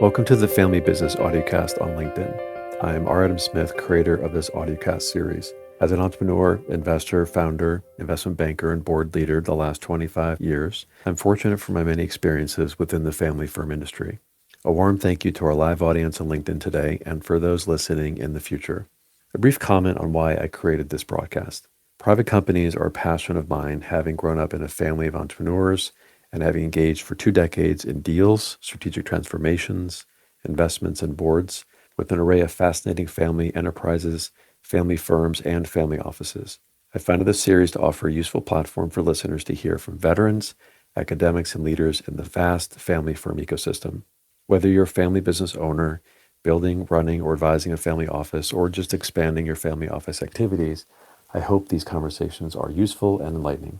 Welcome to the Family Business Audiocast on LinkedIn. I am R. Adam Smith, creator of this audiocast series. As an entrepreneur, investor, founder, investment banker, and board leader the last 25 years, I'm fortunate for my many experiences within the family firm industry. A warm thank you to our live audience on LinkedIn today and for those listening in the future. A brief comment on why I created this broadcast. Private companies are a passion of mine, having grown up in a family of entrepreneurs and having engaged for 2 decades in deals, strategic transformations, investments, and boards with an array of fascinating family enterprises, family firms, and family offices. I founded this series to offer a useful platform for listeners to hear from veterans, academics, and leaders in the vast family firm ecosystem. Whether you're a family business owner, building, running, or advising a family office, or just expanding your family office activities, I hope these conversations are useful and enlightening.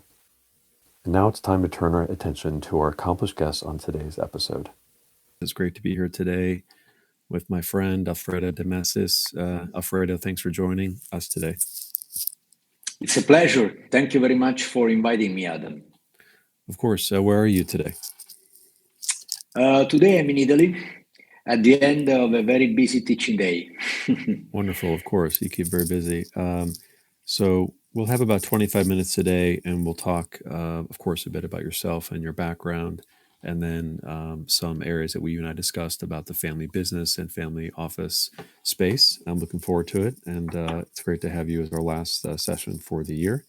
And now it's time to turn our attention to our accomplished guests on today's episode. It's great to be here today with my friend Alfredo De Massis. Alfredo, thanks for joining us today. It's a pleasure. Thank you very much for inviting me, Adam. Of course. Where are you today? Today I'm in Italy at the end of a very busy teaching day. Wonderful. Of course. You keep very busy. So we'll have about 25 minutes today, and we'll talk, of course, a bit about yourself and your background, and then some areas that you and I discussed about the family business and family office space. I'm looking forward to it, and it's great to have you as our last session for the year.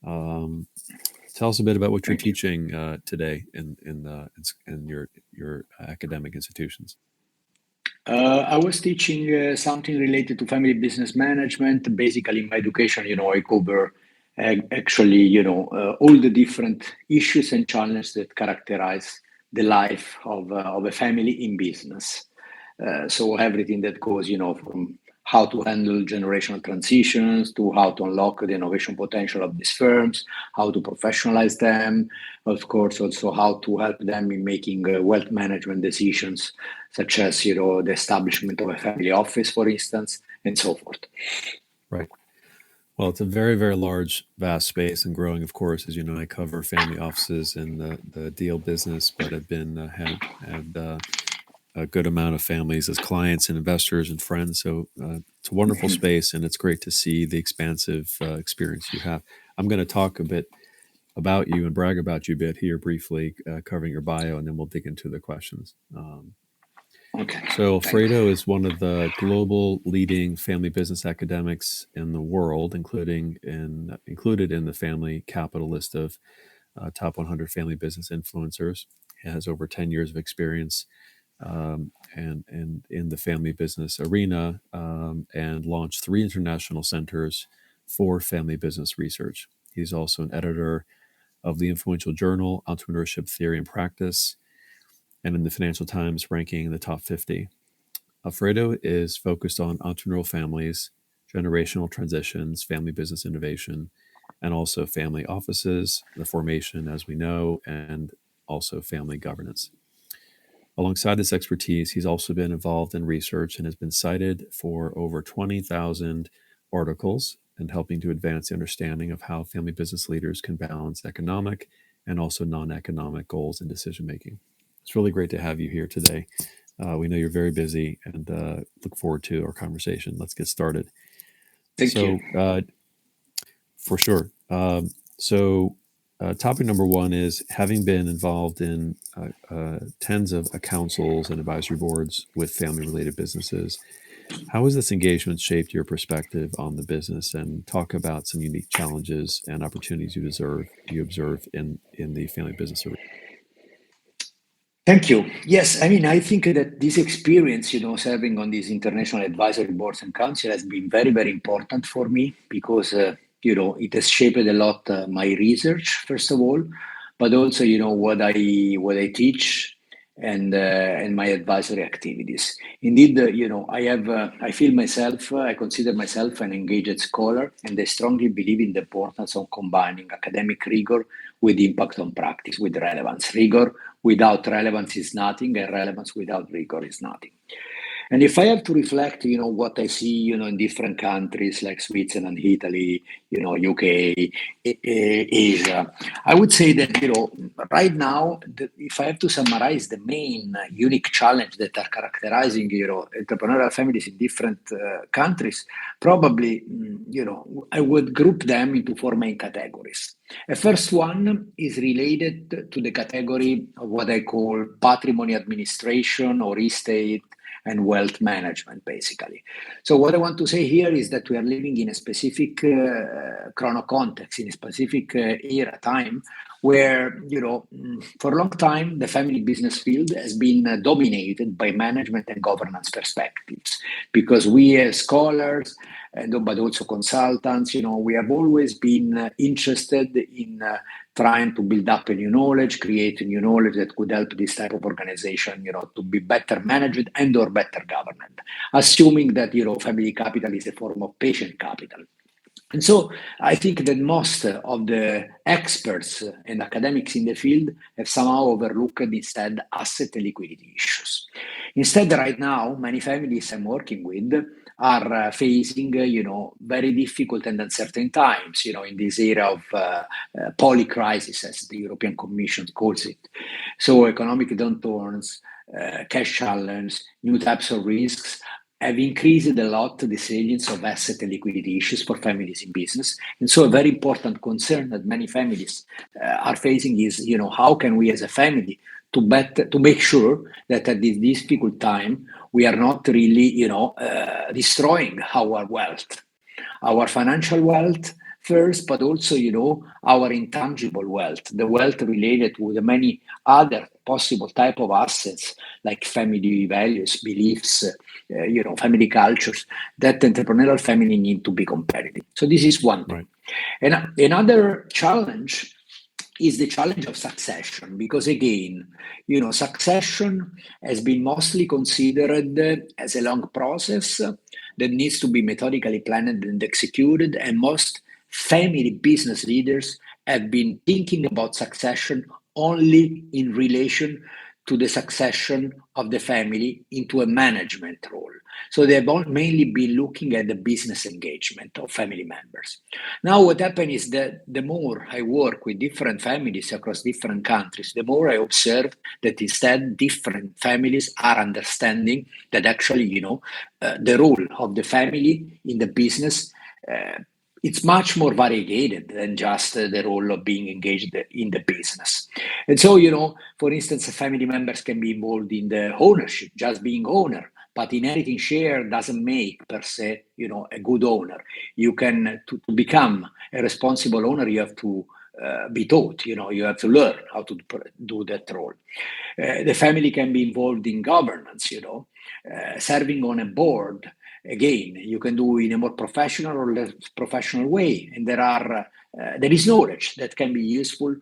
Tell us a bit about what you're teaching today in your academic institutions. I was teaching something related to family business management. Basically, in my education, I cover actually, all the different issues and challenges that characterize the life of a family in business. So everything that goes, from how to handle generational transitions to how to unlock the innovation potential of these firms, how to professionalize them, of course, also how to help them in making wealth management decisions, such as, the establishment of a family office, for instance, and so forth. Right. Well, it's a very, very large, vast space and growing, of course. As you know, I cover family offices in the deal business, but I've been had a good amount of families as clients and investors and friends. So it's a wonderful space, and it's great to see the expansive experience you have. I'm going to talk a bit about you and brag about you a bit here briefly, covering your bio, and then we'll dig into the questions. Okay. So Alfredo is one of the global leading family business academics in the world, included in the Family Capital list of top 100 family business influencers. He has over 10 years of experience and in the family business arena, and launched 3 international centers for family business research. He's also an editor of the influential journal Entrepreneurship Theory and Practice, and in the Financial Times ranking in the top 50. Alfredo is focused on entrepreneurial families, generational transitions, family business innovation, and also family offices, the formation, as we know, and also family governance. Alongside this expertise, he's also been involved in research and has been cited for over 20,000 articles and helping to advance the understanding of how family business leaders can balance economic and also non-economic goals in decision making. It's really great to have you here today. We know you're very busy and look forward to our conversation. Let's get started. Thank you. For sure. Topic number 1 is, having been involved in tens of councils and advisory boards with family-related businesses, how has this engagement shaped your perspective on the business? And talk about some unique challenges and opportunities you observe in the family business arena. Thank you. Yes, I think that this experience, serving on these international advisory boards and council has been very, very important for me because, it has shaped a lot my research, first of all, but also, what I teach and my advisory activities. Indeed, I consider myself an engaged scholar, and I strongly believe in the importance of combining academic rigor with impact on practice, with relevance. Rigor without relevance is nothing, and relevance without rigor is nothing. And if I have to reflect, what I see, in different countries like Switzerland, Italy, UK, Asia, I would say that, right now, if I have to summarize the main unique challenge that are characterizing, entrepreneurial families in different countries, probably, I would group them into four main categories. The first one is related to the category of what I call patrimony administration or estate and wealth management, basically. So what I want to say here is that we are living in a specific chrono context, in a specific era time, where, for a long time, the family business field has been dominated by management and governance perspectives, because we as scholars, but also consultants, we have always been interested in trying to build up a new knowledge, create a new knowledge that could help this type of organization, to be better managed and or better governed, assuming that, family capital is a form of patient capital. And so I think that most of the experts and academics in the field have somehow overlooked instead asset and liquidity issues. Instead, right now, many families I'm working with are facing, very difficult and uncertain times, in this era of polycrisis, as the European Commission calls it. So economic downturns, cash challenge, new types of risks have increased a lot the salience of asset and liquidity issues for families in business. And so a very important concern that many families are facing is, how can we as a family to make sure that at this difficult time, we are not really, destroying our wealth, our financial wealth first, but also, our intangible wealth, the wealth related to the many other possible type of assets like family values, beliefs, family cultures that entrepreneurial family need to be competitive. So this is one thing. Right. And another challenge is the challenge of succession, because again, succession has been mostly considered as a long process that needs to be methodically planned and executed, and most family business leaders have been thinking about succession only in relation to the succession of the family into a management role. So they've mainly been looking at the business engagement of family members. Now, what happens is that the more I work with different families across different countries, the more I observe that instead different families are understanding that actually, the role of the family in the business, it's much more variegated than just the role of being engaged in the business. And so, for instance, family members can be involved in the ownership, just being owner, but inheriting share doesn't make per se, a good owner. You can, to become a responsible owner, you have to be taught, you have to learn how to do that role. The family can be involved in governance, serving on a board. Again, you can do in a more professional or less professional way. And there is knowledge that can be useful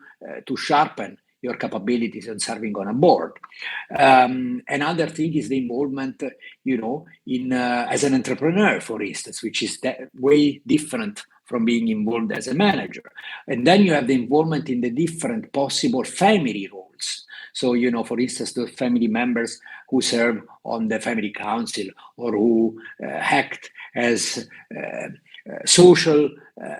to sharpen your capabilities in serving on a board. Another thing is the involvement, in as an entrepreneur, for instance, which is way different from being involved as a manager. And then you have the involvement in the different possible family roles. So, for instance, those family members who serve on the family council or who act as social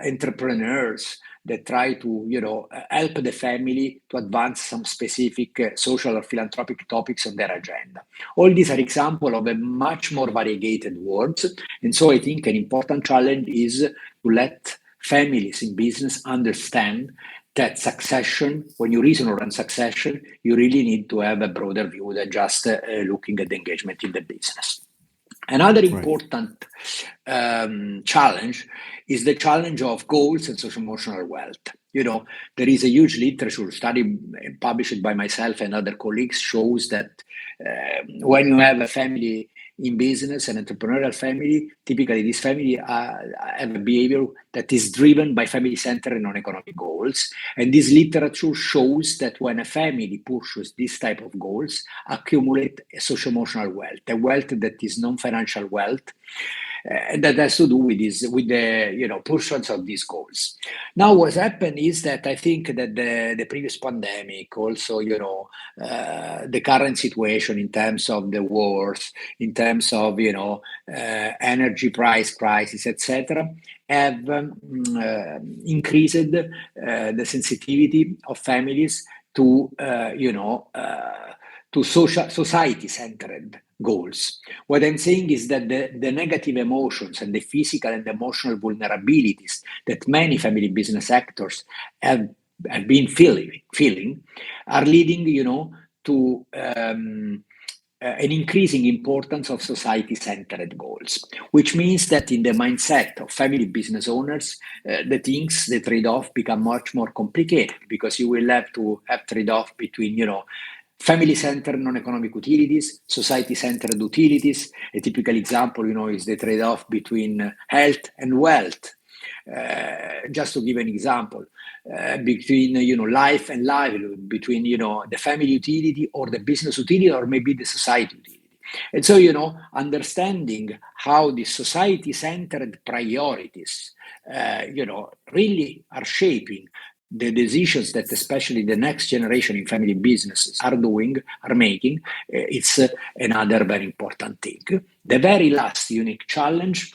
entrepreneurs that try to, help the family to advance some specific social or philanthropic topics on their agenda. All these are examples of a much more variegated world. And so I think an important challenge is to let families in business understand that succession, when you reason around succession, you really need to have a broader view than just looking at the engagement in the business. Another important challenge is the challenge of goals and social-emotional wealth. There is a huge literature study published by myself and other colleagues shows that when you have a family in business, an entrepreneurial family, typically this family have a behavior that is driven by family-centered and non-economic goals. And this literature shows that when a family pursues this type of goals, accumulate a social-emotional wealth, a wealth that is non-financial wealth, And that has to do with the pursuance of these goals. Now, what's happened is that I think that the previous pandemic, also, the current situation in terms of the wars, in terms of energy price crisis, etc., have increased the sensitivity of families to to society-centered goals. What I'm saying is that the negative emotions and the physical and emotional vulnerabilities that many family business actors have been feeling are leading, to an increasing importance of society-centered goals, which means that in the mindset of family business owners, the trade-off become much more complicated, because you will have to have trade-off between, family-centered non-economic utilities, society-centered utilities. A typical example, is the trade-off between health and wealth. Just to give an example, between life and livelihood, between the family utility or the business utility, or maybe the society utility. And so understanding how the society-centered priorities really are shaping the decisions that especially the next generation in family businesses are making, it's another very important thing. The very last unique challenge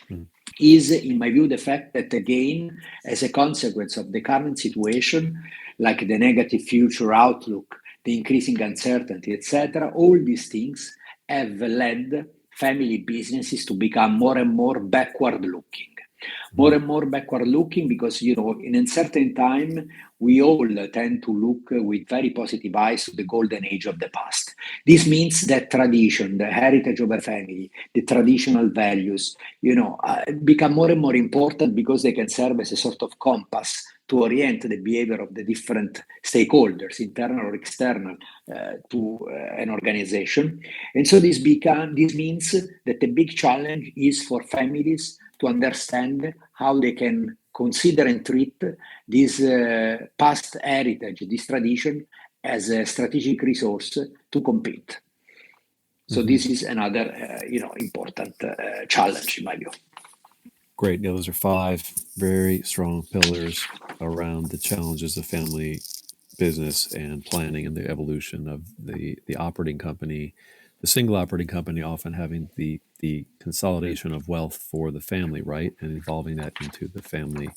is, in my view, the fact that, again, as a consequence of the current situation, like the negative future outlook, the increasing uncertainty, etc., all these things have led family businesses to become more and more backward-looking. More and more backward-looking because, in a certain time, we all tend to look with very positive eyes to the golden age of the past. This means that tradition, the heritage of a family, the traditional values, become more and more important because they can serve as a sort of compass to orient the behavior of the different stakeholders, internal or external, to an organization. And so this means that the big challenge is for families to understand how they can consider and treat this past heritage, this tradition, as a strategic resource to compete. So this is another, important challenge in my view. Great. Yeah, those are 5 very strong pillars around the challenges of family business and planning and the evolution of the operating company, the single operating company often having the consolidation of wealth for the family, right? And evolving that into the family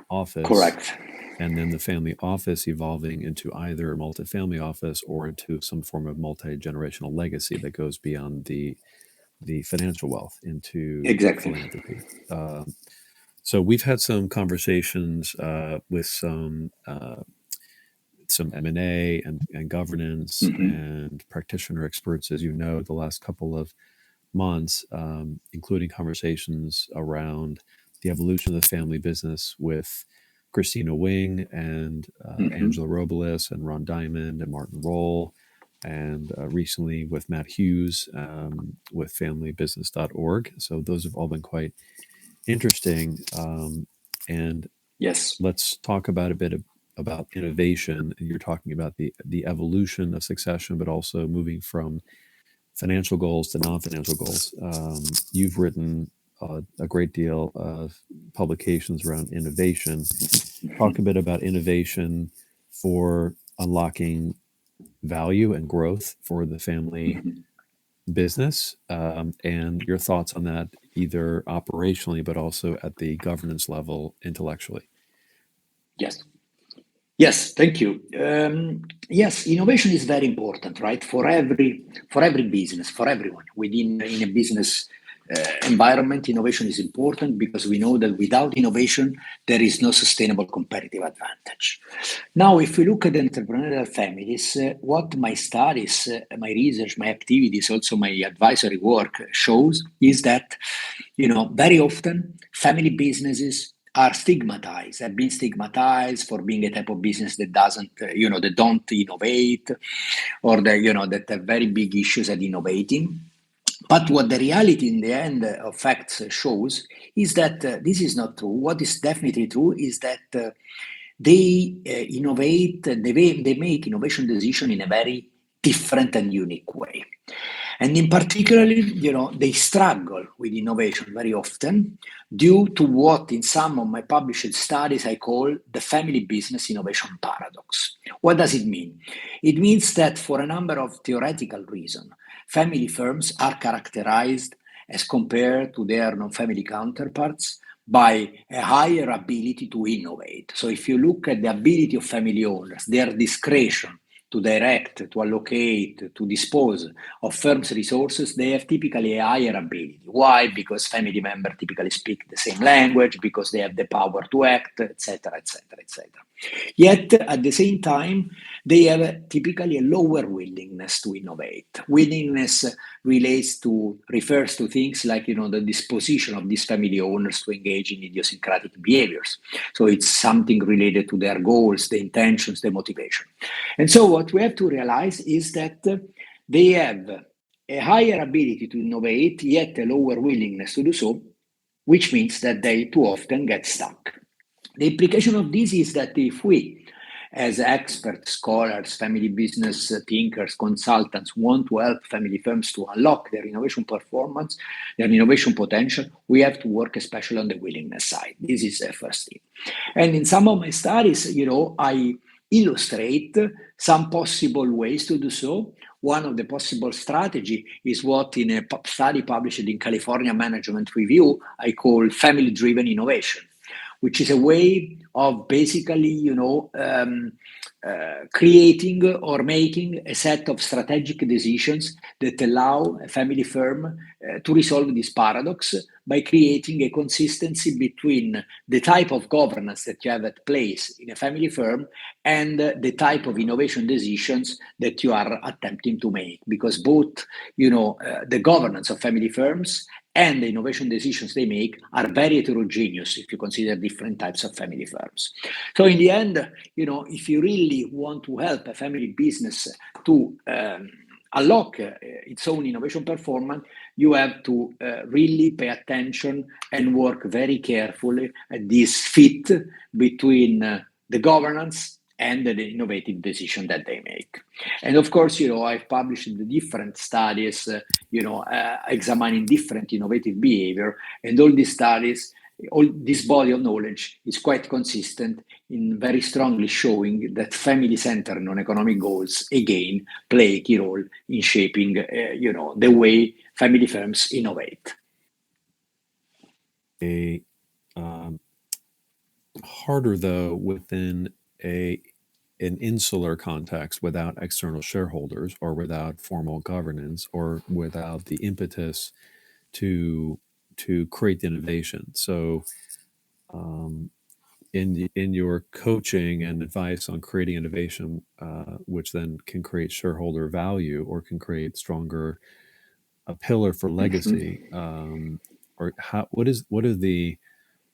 office. Correct. And then the family office evolving into either a multifamily office or into some form of multi-generational legacy that goes beyond the financial wealth into philanthropy. So we've had some conversations with some M&A and governance and practitioner experts, as you know, the last couple of months, including conversations around the evolution of the family business with Christina Wing and Angela Robles and Ron Diamond and Martin Roll, and recently with Matt Hughes with familybusiness.org. So those have all been quite interesting. And yes, let's talk about a bit about innovation. You're talking about the evolution of succession, but also moving from financial goals to non-financial goals. You've written a great deal of publications around innovation. Talk a bit about innovation for unlocking value and growth for the family business, and your thoughts on that, either operationally, but also at the governance level intellectually. Yes, thank you. Yes, innovation is very important, right? For every business, for everyone in a business environment, innovation is important because we know that without innovation, there is no sustainable competitive advantage. Now, if we look at entrepreneurial families, what my studies, my research, my activities, also my advisory work shows is that, very often family businesses have been stigmatized for being a type of business that that don't innovate, or that have very big issues at innovating. But what the reality in the end of facts shows is that this is not true. What is definitely true is that they innovate, they make innovation decision in a very different and unique way. And in particular, they struggle with innovation very often due to what in some of my published studies I call the family business innovation paradox. What does it mean? It means that for a number of theoretical reasons, family firms are characterized as compared to their non-family counterparts by a higher ability to innovate. So if you look at the ability of family owners, their discretion to direct, to allocate, to dispose of firms' resources, they have typically a higher ability. Why? Because family members typically speak the same language, because they have the power to act, etc., etc., etc. Yet, at the same time, they have typically a lower willingness to innovate. Willingness refers to things like, the disposition of these family owners to engage in idiosyncratic behaviors. So it's something related to their goals, the intentions, the motivation. And so what we have to realize is that they have a higher ability to innovate, yet a lower willingness to do so, which means that they too often get stuck. The implication of this is that if we, as experts, scholars, family business thinkers, consultants, want to help family firms to unlock their innovation performance, their innovation potential, we have to work especially on the willingness side. This is the first thing. And in some of my studies, I illustrate some possible ways to do so. One of the possible strategy is what in a study published in California Management Review, I call family-driven innovation, which is a way of basically, creating or making a set of strategic decisions that allow a family firm to resolve this paradox by creating a consistency between the type of governance that you have at place in a family firm and the type of innovation decisions that you are attempting to make. Because both, the governance of family firms and the innovation decisions they make are very heterogeneous if you consider different types of family firms. So in the end, if you really want to help a family business to unlock its own innovation performance, you have to really pay attention and work very carefully at this fit between the governance and the innovative decision that they make. And of course, I've published the different studies, examining different innovative behavior, and all these studies, all this body of knowledge is quite consistent in very strongly showing that family-centered non-economic goals, again, play a key role in shaping, the way family firms innovate. Harder, though, within an insular context without external shareholders or without formal governance or without the impetus to create the innovation. So in your coaching and advice on creating innovation, which then can create shareholder value or can create stronger a pillar for legacy, or what are the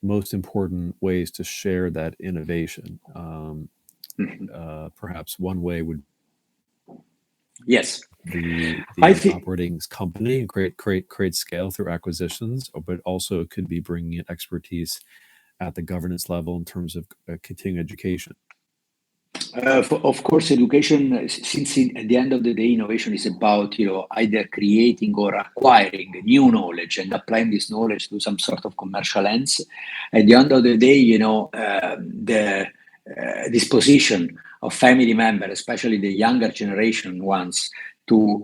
most important ways to share that innovation? Perhaps one way would yes, the operating company and create scale through acquisitions, but also it could be bringing in expertise at the governance level in terms of continuing education. Of course, education, since at the end of the day, innovation is about either creating or acquiring new knowledge and applying this knowledge to some sort of commercial ends. At the end of the day, the disposition of family members, especially the younger generation ones, to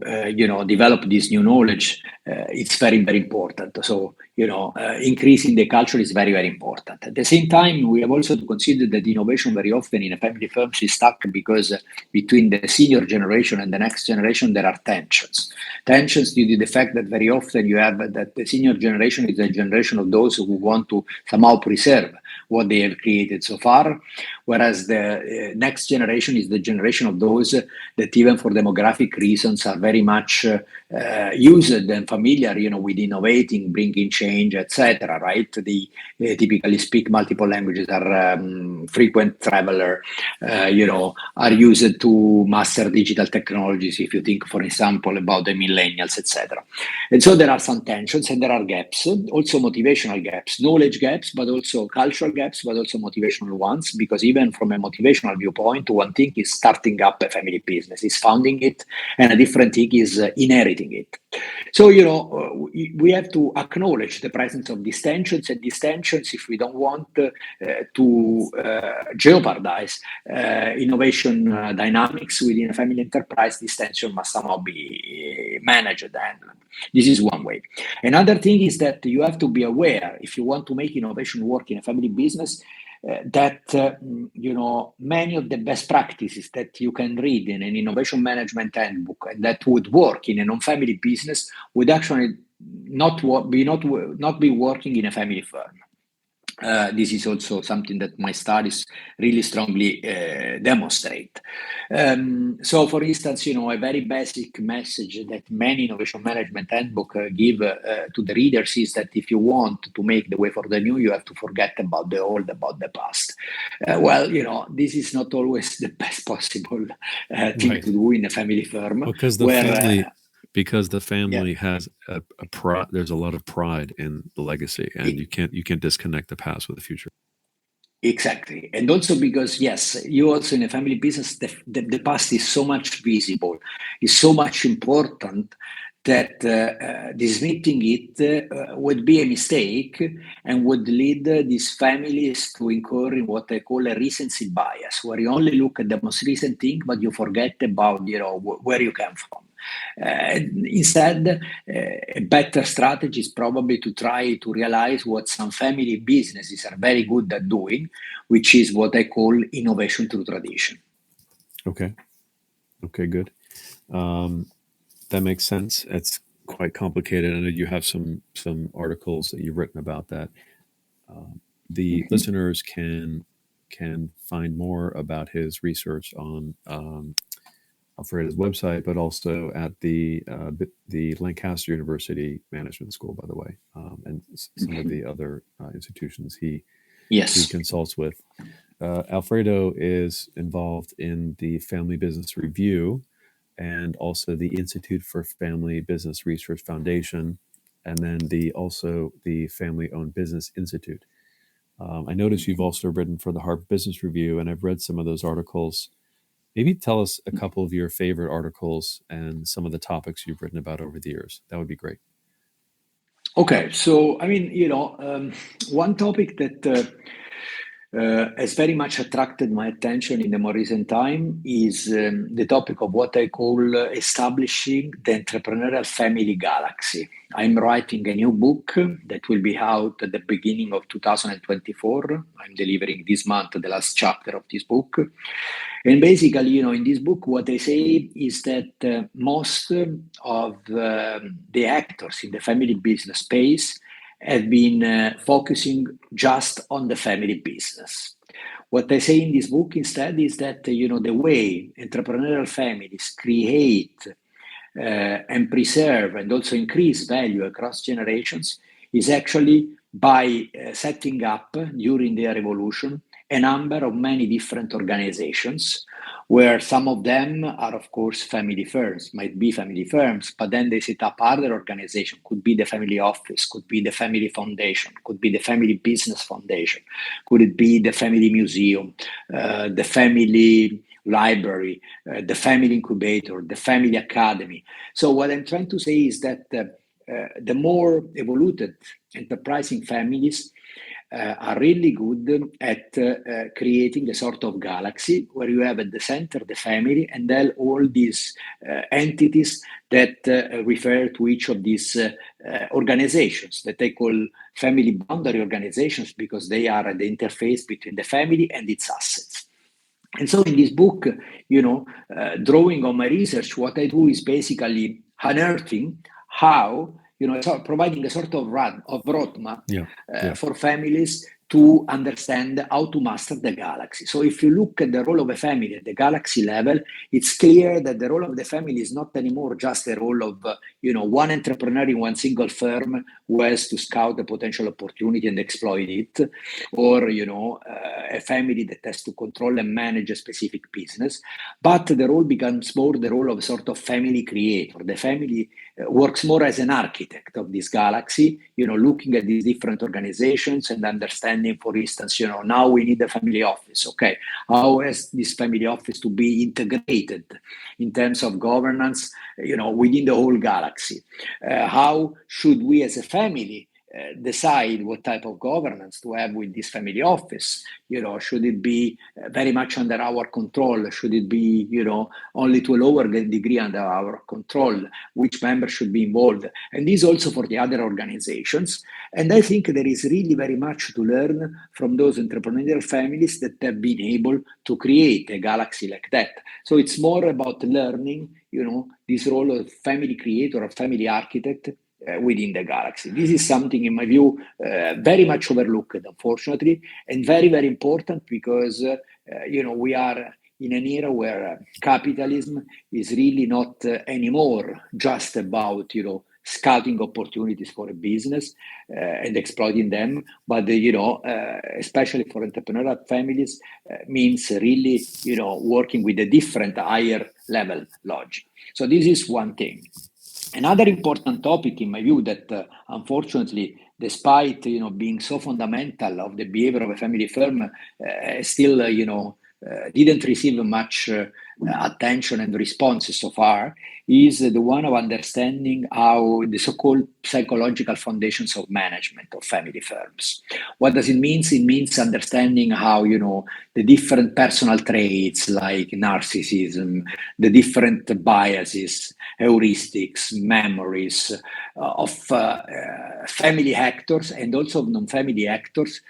develop this new knowledge, it's very, very important. So increasing the culture is very, very important. At the same time, we have also to consider that innovation very often in a family firm is stuck because between the senior generation and the next generation there are tensions due to the fact that very often you have that the senior generation is a generation of those who want to somehow preserve what they have created so far, whereas the next generation is the generation of those that even for demographic reasons are very much used and familiar, with innovating, bringing change, etc., right? They typically speak multiple languages, are frequent traveler, are used to master digital technologies. If you think, for example, about the millennials, etc. And so there are some tensions and there are gaps, also motivational gaps, knowledge gaps, but also cultural gaps, but also motivational ones, because even from a motivational viewpoint, one thing is starting up a family business, is founding it, and a different thing is inheriting it. So, we have to acknowledge the presence of these tensions, and these tensions, if we don't want to jeopardize innovation dynamics within a family enterprise, this tension must somehow be managed and handled. This is one way. Another thing is that you have to be aware, if you want to make innovation work in a family business, that many of the best practices that you can read in an innovation management handbook and that would work in a non-family business would actually not be working in a family firm. This is also something that my studies really strongly demonstrate. So, for instance, a very basic message that many innovation management handbook give to the readers is that if you want to make the way for the new, you have to forget about the old, about the past. This is not always the best possible thing to do in a family firm. Because the family has a pride. There's a lot of pride in the legacy, and you can't disconnect the past with the future. Exactly. And also because, yes, you also in a family business, the past is so much visible, is so much important that dismissing it would be a mistake and would lead these families to incur in what I call a recency bias, where you only look at the most recent thing, but you forget about where you came from. Instead, a better strategy is probably to try to realize what some family businesses are very good at doing, which is what I call innovation through tradition. Okay, good. That makes sense. It's quite complicated. I know you have some articles that you've written about that. The listeners can find more about his research on Alfredo's website, but also at the Lancaster University Management School, by the way, and some of the other institutions he consults with. Alfredo is involved in the Family Business Review and also the Institute for Family Business Research Foundation, and then also the Family-Owned Business Institute. I noticed you've also written for the Harvard Business Review, and I've read some of those articles. Maybe tell us a couple of your favorite articles and some of the topics you've written about over the years. That would be great. Okay, so one topic that has very much attracted my attention in the more recent time is the topic of what I call establishing the entrepreneurial family galaxy. I'm writing a new book that will be out at the beginning of 2024. I'm delivering this month the last chapter of this book. And basically, in this book, what I say is that most of the actors in the family business space have been focusing just on the family business. What I say in this book instead is that, the way entrepreneurial families create and preserve and also increase value across generations is actually by setting up during their evolution a number of many different organizations, where some of them are, of course, family firms, might be family firms, but then they set up other organizations, could be the family office, could be the family foundation, could be the family business foundation, could it be the family museum, the family library, the family incubator, the family academy. So what I'm trying to say is that the more evolved enterprising families are really good at creating a sort of galaxy where you have at the center the family and then all these entities that refer to each of these organizations that they call family boundary organizations, because they are at the interface between the family and its assets. And so in this book, drawing on my research, what I do is basically unearthing how, providing a sort of roadmap for families to understand how to master the galaxy. So if you look at the role of a family at the galaxy level, it's clear that the role of the family is not anymore just a role of one entrepreneur in one single firm who has to scout the potential opportunity and exploit it, or a family that has to control and manage a specific business. But the role becomes more the role of a sort of family creator. The family works more as an architect of this galaxy, looking at these different organizations and understanding, for instance, now we need a family office. Okay, how is this family office to be integrated in terms of governance, within the whole galaxy? How should we as a family decide what type of governance to have with this family office? Should it be very much under our control? Should it be, only to a lower degree under our control? Which members should be involved? And this also for the other organizations. And I think there is really very much to learn from those entrepreneurial families that have been able to create a galaxy like that. So it's more about learning, this role of family creator or family architect within the galaxy. This is something, in my view, very much overlooked, unfortunately, and very, very important because, we are in an era where capitalism is really not anymore just about, scouting opportunities for a business and exploiting them, but, especially for entrepreneurial families, means really, working with a different higher level logic. So this is one thing. Another important topic, in my view, that unfortunately, despite being so fundamental of the behavior of a family firm, still didn't receive much attention and responses so far, is the one of understanding how the so-called psychological foundations of management of family firms. What does it mean? It means understanding how the different personal traits like narcissism, the different biases, heuristics, memories of family actors and also of non-family actors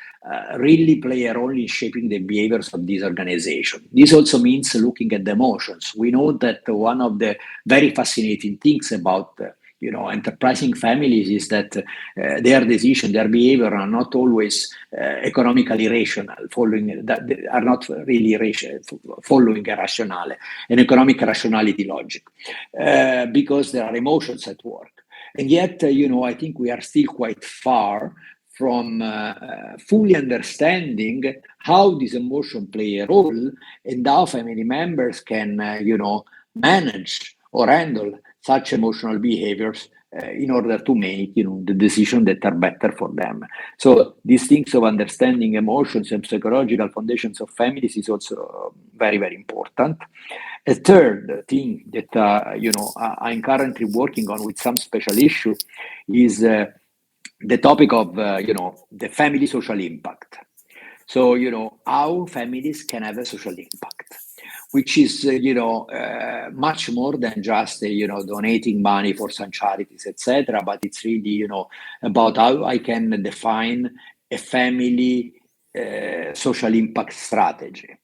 really play a role in shaping the behaviors of this organization. This also means looking at the emotions. We know that one of the very fascinating things about enterprising families is that their decision, their behavior are not always economically rational, are not really following a rationale, an economic rationality logic, because there are emotions at work. And yet, I think we are still quite far from fully understanding how this emotion play a role and how family members can, manage or handle such emotional behaviors in order to make, the decisions that are better for them. So these things of understanding emotions and psychological foundations of families is also very, very important. A third thing that, I'm currently working on with some special issue is the topic of, the family social impact. So, how families can have a social impact, which is, much more than just, donating money for some charities, etc. But it's really, about how I can define a family social impact strategy.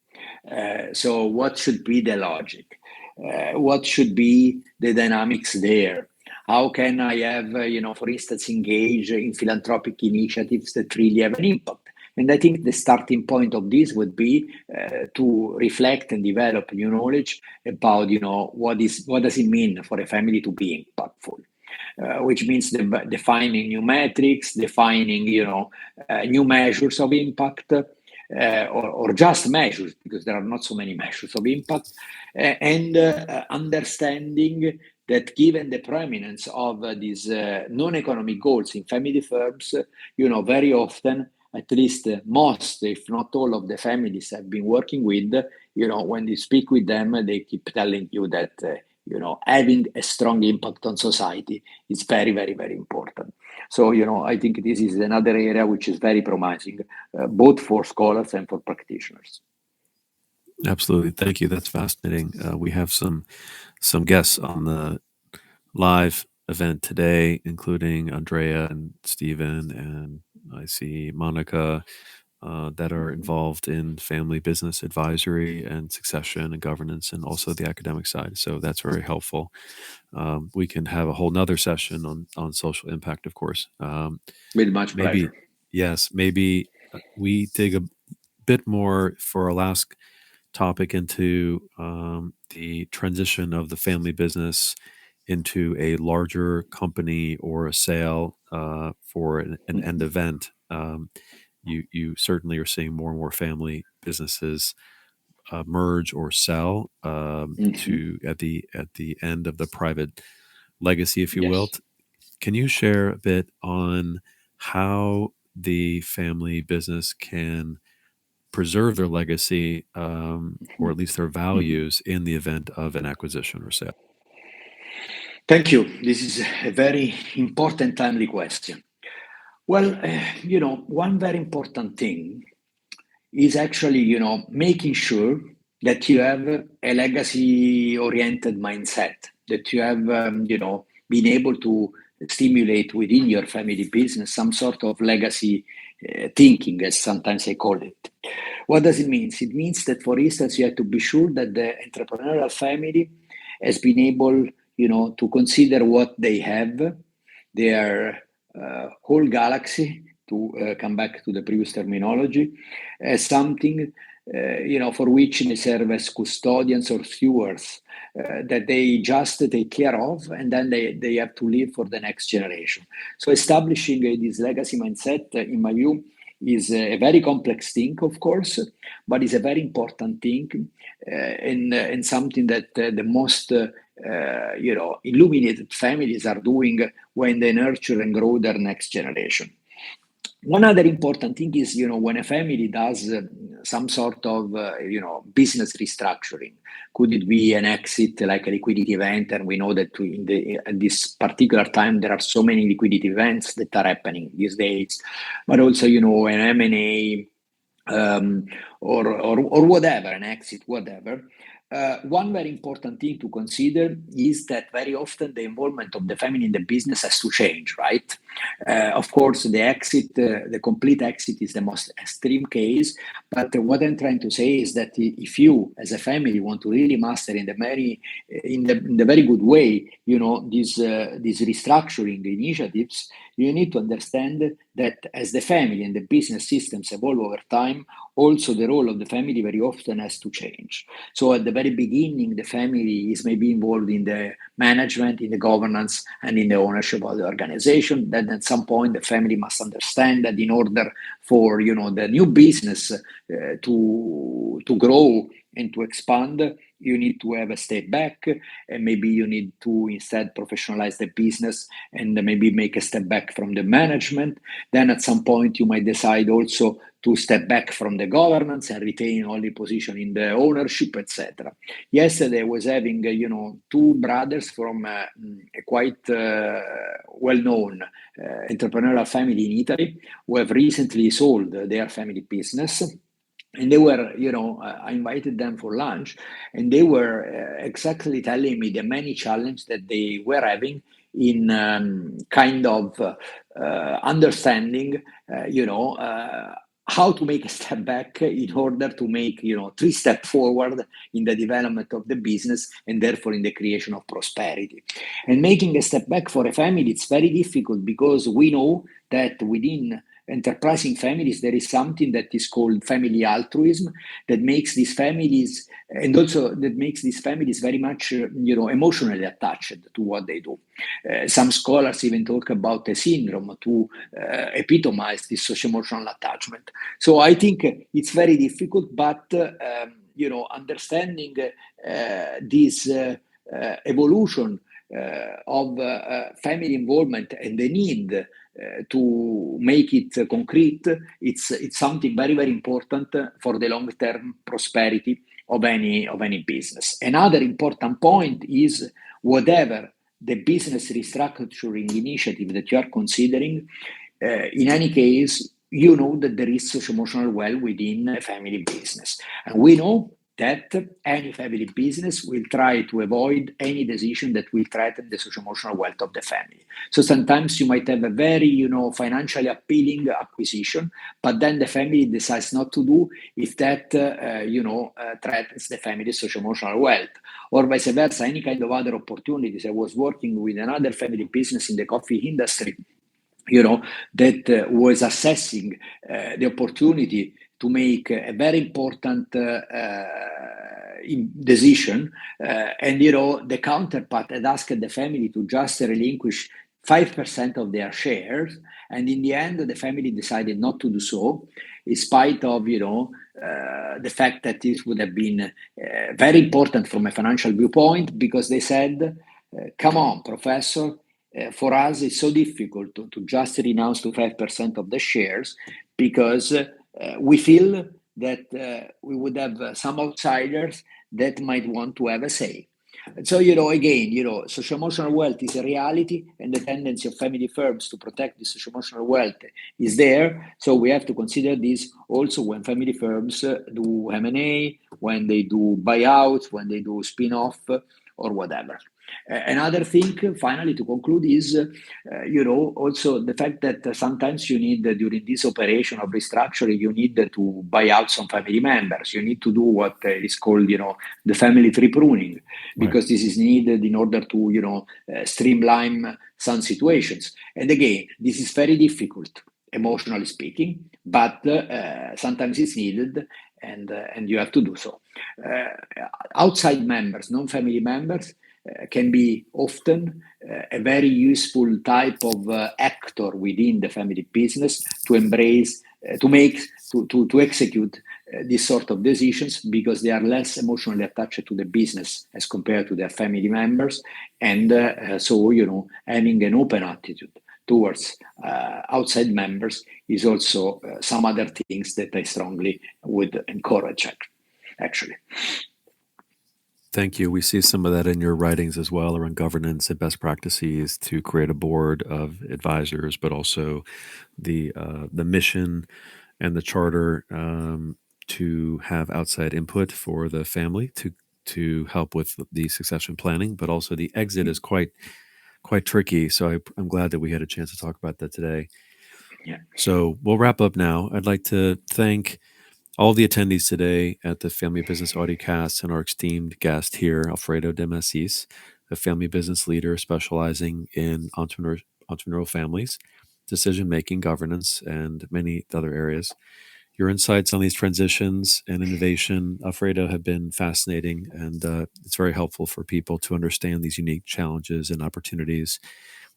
So what should be the logic? What should be the dynamics there? How can I have, for instance, engage in philanthropic initiatives that really have an impact? And I think the starting point of this would be to reflect and develop new knowledge about, what does it mean for a family to be impactful, which means defining new metrics, defining, new measures of impact, or just measures, because there are not so many measures of impact, and understanding that given the preeminence of these non-economic goals in family firms, very often, at least most, if not all of the families I've been working with, when you speak with them, they keep telling you that, having a strong impact on society is very, very, very important. So, I think this is another area which is very promising, both for scholars and for practitioners. Absolutely. Thank you. That's fascinating. We have some guests on the live event today, including Andrea and Stephen, and I see Monica, that are involved in family business advisory and succession and governance, and also the academic side. So that's very helpful. We can have a whole nother session on social impact, of course. With much Maybe, pleasure. yes, maybe we dig a bit more for our last topic into the transition of the family business into a larger company or a sale for an end event. You certainly are seeing more and more family businesses merge or sell to at the end of the private legacy, if you will. Yes. Can you share a bit on how the family business can preserve their legacy or at least their Mhm. values in the event of an acquisition or sale? Thank you. This is a very important, timely question. Well, one very important thing is actually, making sure that you have a legacy-oriented mindset, that you have, been able to stimulate within your family business some sort of legacy thinking, as sometimes I call it. What does it mean? It means that, for instance, you have to be sure that the entrepreneurial family has been able, to consider what they have, their whole galaxy, to come back to the previous terminology, as something for which they serve as custodians or stewards that they just take care of, and then they have to live for the next generation. So establishing this legacy mindset, in my view, is a very complex thing, of course, but is a very important thing, and something that the most illuminated families are doing when they nurture and grow their next generation. One other important thing is, when a family does some sort of, business restructuring, could it be an exit like a liquidity event? And we know that at this particular time, there are so many liquidity events that are happening these days, but also, an M&A, or whatever, an exit, whatever. One very important thing to consider is that very often the involvement of the family in the business has to change, right? Of course, the complete exit is the most extreme case. But what I'm trying to say is that if you, as a family, want to really master in the very good way, these restructuring initiatives, you need to understand that as the family and the business systems evolve over time, also the role of the family very often has to change. So at the very beginning, the family is maybe involved in the management, in the governance, and in the ownership of the organization. Then at some point, the family must understand that in order for the new business to grow and to expand, you need to have a step back, and maybe you need to instead professionalize the business and maybe make a step back from the management. Then at some point, you might decide also to step back from the governance and retain only position in the ownership, etc. Yesterday, I was having two brothers from a quite well-known entrepreneurial family in Italy who have recently sold their family business. And they were, I invited them for lunch, and they were exactly telling me the many challenges that they were having in kind of understanding, how to make a step back in order to make, 3 steps forward in the development of the business and therefore in the creation of prosperity. And making a step back for a family, it's very difficult because we know that within enterprising families, there is something that is called family altruism that makes these families, and also that makes these families very much, emotionally attached to what they do. Some scholars even talk about a syndrome to epitomize this socio-emotional attachment. So I think it's very difficult, but understanding this evolution of family involvement and the need to make it concrete, it's something very, very important for the long-term prosperity of any business. Another important point is whatever the business restructuring initiative that you are considering, in any case, you know that there is socio-emotional well within a family business. And we know that any family business will try to avoid any decision that will threaten the social-emotional wealth of the family. So sometimes you might have a very, financially appealing acquisition, but then the family decides not to do if that, threatens the family's social-emotional wealth. Or vice versa, any kind of other opportunities. I was working with another family business in the coffee industry that was assessing the opportunity to make a very important decision, and the counterpart had asked the family to just relinquish 5% of their shares, and in the end, the family decided not to do so, in spite of the fact that this would have been very important from a financial viewpoint, because they said, "Come on, professor." For us, it's so difficult to just renounce to 5% of the shares because we feel that we would have some outsiders that might want to have a say. And so, again, social emotional wealth is a reality, and the tendency of family firms to protect the social emotional wealth is there. So we have to consider this also when family firms do M&A, when they do buyouts, when they do spin-off, or whatever. Another thing, finally, to conclude is, also the fact that sometimes you need, during this operation of restructuring, you need to buy out some family members. You need to do what is called, the family tree pruning, because this is needed in order to, streamline some situations. And again, this is very difficult, emotionally speaking, but sometimes it's needed, and you have to do so. Outside members, non-family members, can be often a very useful type of actor within the family business to embrace, to execute this sort of decisions, because they are less emotionally attached to the business as compared to their family members, and so having an open attitude towards outside members is also some other things that I strongly would encourage, actually. Thank you. We see some of that in your writings as well around governance and best practices to create a board of advisors, but also the mission and the charter to have outside input for the family to help with the succession planning, but also the exit is quite tricky. So I'm glad that we had a chance to talk about that today. Yeah. So we'll wrap up now. I'd like to thank all the attendees today at the Family Business Audiocast and our esteemed guest here, Alfredo De Massis, a family business leader specializing in entrepreneurial families, decision-making, governance, and many other areas. Your insights on these transitions and innovation, Alfredo, have been fascinating, and it's very helpful for people to understand these unique challenges and opportunities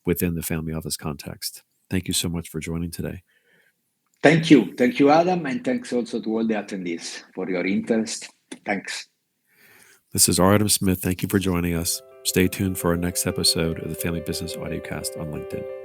within the family office context. Thank you so much for joining today. Thank you. Thank you, Adam. And thanks also to all the attendees for your interest. Thanks. This is Adam Smith. Thank you for joining us. Stay tuned for our next episode of the Family Business Audiocast on LinkedIn.